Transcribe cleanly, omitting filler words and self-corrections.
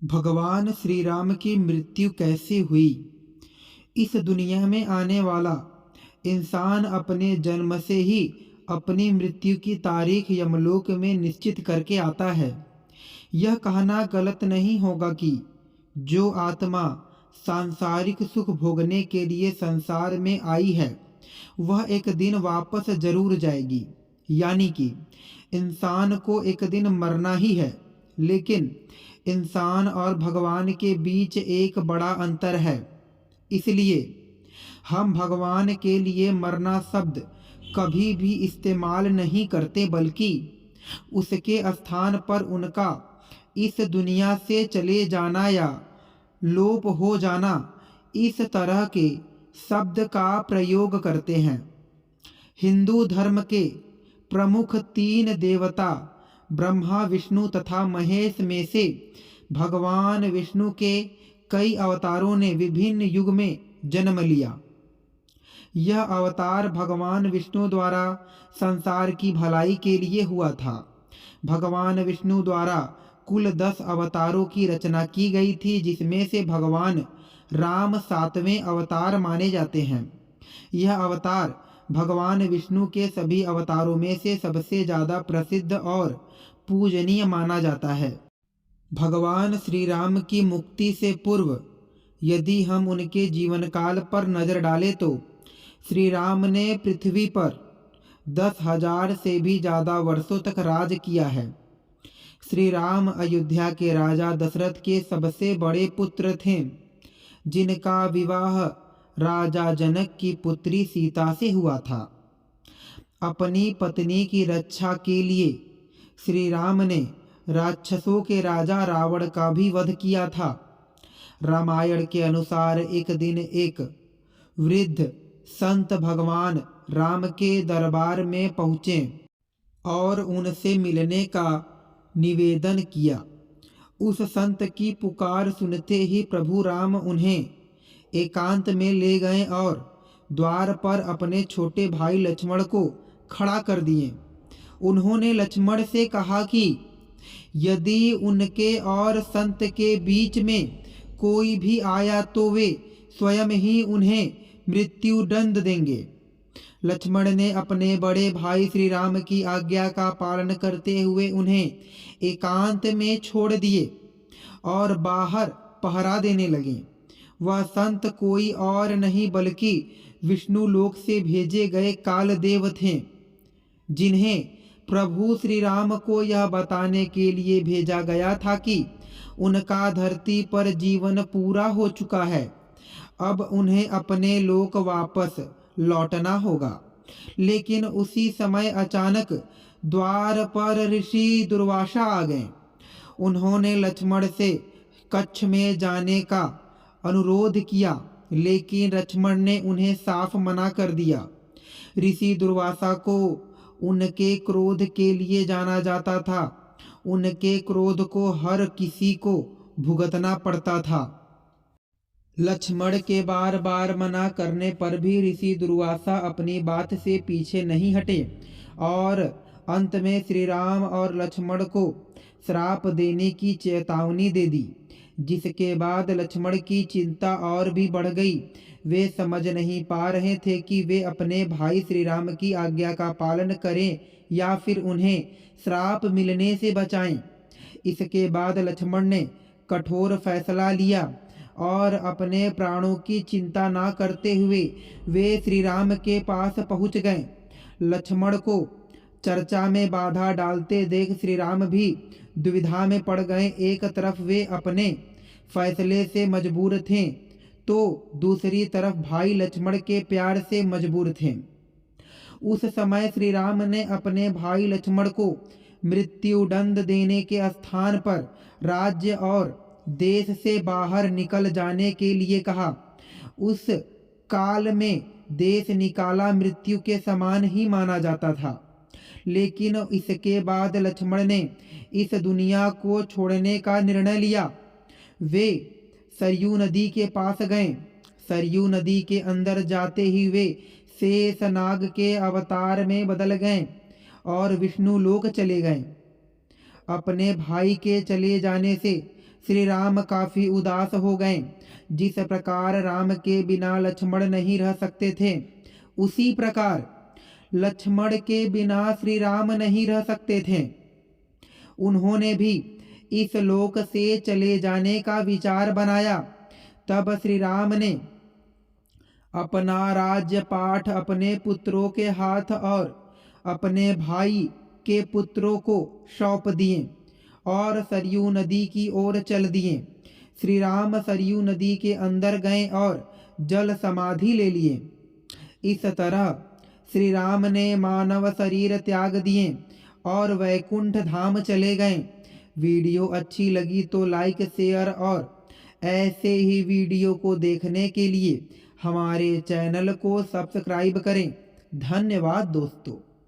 भगवान श्री राम की मृत्यु कैसे हुई। इस दुनिया में आने वाला इंसान अपने जन्म से ही अपनी मृत्यु की तारीख यमलोक में निश्चित करके आता है। यह कहना गलत नहीं होगा कि जो आत्मा सांसारिक सुख भोगने के लिए संसार में आई है वह एक दिन वापस जरूर जाएगी, यानी कि इंसान को एक दिन मरना ही है। लेकिन इंसान और भगवान के बीच एक बड़ा अंतर है। इसलिए हम भगवान के लिए मरना शब्द कभी भी इस्तेमाल नहीं करते, बल्कि उसके स्थान पर उनका इस दुनिया से चले जाना या लोप हो जाना, इस तरह के शब्द का प्रयोग करते हैं। हिंदू धर्म के प्रमुख 3 देवता ब्रह्मा, विष्णु तथा महेश में से भगवान विष्णु के कई अवतारों ने विभिन्न युग में जन्म लिया। यह अवतार भगवान विष्णु द्वारा संसार की भलाई के लिए हुआ था। भगवान विष्णु द्वारा कुल 10 अवतारों की रचना की गई थी, जिसमें से भगवान राम 7वें अवतार माने जाते हैं। यह अवतार भगवान विष्णु के सभी अवतारों में से सबसे ज़्यादा प्रसिद्ध और पूजनीय माना जाता है। भगवान श्री राम की मुक्ति से पूर्व यदि हम उनके जीवन काल पर नजर डालें तो श्री राम ने पृथ्वी पर 10,000 से भी ज़्यादा वर्षों तक राज किया है। श्री राम अयोध्या के राजा दशरथ के सबसे बड़े पुत्र थे, जिनका विवाह राजा जनक की पुत्री सीता से हुआ था। अपनी पत्नी की रक्षा के लिए श्री राम ने राक्षसों के राजा रावण का भी वध किया था। रामायण के अनुसार एक दिन एक वृद्ध संत भगवान राम के दरबार में पहुँचे और उनसे मिलने का निवेदन किया। उस संत की पुकार सुनते ही प्रभु राम उन्हें एकांत में ले गए और द्वार पर अपने छोटे भाई लक्ष्मण को खड़ा कर दिए। उन्होंने लक्ष्मण से कहा कि यदि उनके और संत के बीच में कोई भी आया तो वे स्वयं ही उन्हें मृत्यु दंड देंगे। लक्ष्मण ने अपने बड़े भाई श्री राम की आज्ञा का पालन करते हुए उन्हें एकांत में छोड़ दिए और बाहर पहरा देने लगे। वह संत कोई और नहीं बल्कि विष्णु लोक से भेजे गए कालदेव थे, जिन्हें प्रभु श्री राम को यह बताने के लिए भेजा गया था कि उनका धरती पर जीवन पूरा हो चुका है, अब उन्हें अपने लोक वापस लौटना होगा। लेकिन उसी समय अचानक द्वार पर ऋषि दुर्वासा आ गए। उन्होंने लक्ष्मण से कच्छ में जाने का अनुरोध किया, लेकिन लक्ष्मण ने उन्हें साफ मना कर दिया। ऋषि दुर्वासा को उनके क्रोध के लिए जाना जाता था। उनके क्रोध को हर किसी को भुगतना पड़ता था। लक्ष्मण के बार बार मना करने पर भी ऋषि दुर्वासा अपनी बात से पीछे नहीं हटे और अंत में श्री राम और लक्ष्मण को श्राप देने की चेतावनी दे दी, जिसके बाद लक्ष्मण की चिंता और भी बढ़ गई। वे समझ नहीं पा रहे थे कि वे अपने भाई श्री राम की आज्ञा का पालन करें या फिर उन्हें श्राप मिलने से बचाएं। इसके बाद लक्ष्मण ने कठोर फैसला लिया और अपने प्राणों की चिंता ना करते हुए वे श्री राम के पास पहुंच गए। लक्ष्मण को चर्चा में बाधा डालते देख श्री राम भी दुविधा में पड़ गए। एक तरफ वे अपने फैसले से मजबूर थे तो दूसरी तरफ भाई लक्ष्मण के प्यार से मजबूर थे। उस समय श्री राम ने अपने भाई लक्ष्मण को मृत्यु दंड देने के स्थान पर राज्य और देश से बाहर निकल जाने के लिए कहा। उस काल में देश निकाला मृत्यु के समान ही माना जाता था। लेकिन इसके बाद लक्ष्मण ने इस दुनिया को छोड़ने का निर्णय लिया। वे सरयू नदी के पास गए। सरयू नदी के अंदर जाते ही वे शेषनाग के अवतार में बदल गए और विष्णु लोक चले गए। अपने भाई के चले जाने से श्री राम काफी उदास हो गए। जिस प्रकार राम के बिना लक्ष्मण नहीं रह सकते थे, उसी प्रकार लक्ष्मण के बिना श्री राम नहीं रह सकते थे। उन्होंने भी इस लोक से चले जाने का विचार बनाया। तब श्री राम ने अपना राज्यपाठ अपने पुत्रों के हाथ और अपने भाई के पुत्रों को सौंप दिए और सरयू नदी की ओर चल दिए। श्री राम सरयू नदी के अंदर गए और जल समाधि ले लिए। इस तरह श्री राम ने मानव शरीर त्याग दिए और वैकुंठ धाम चले गए। वीडियो अच्छी लगी तो लाइक, शेयर और ऐसे ही वीडियो को देखने के लिए हमारे चैनल को सब्सक्राइब करें। धन्यवाद दोस्तों।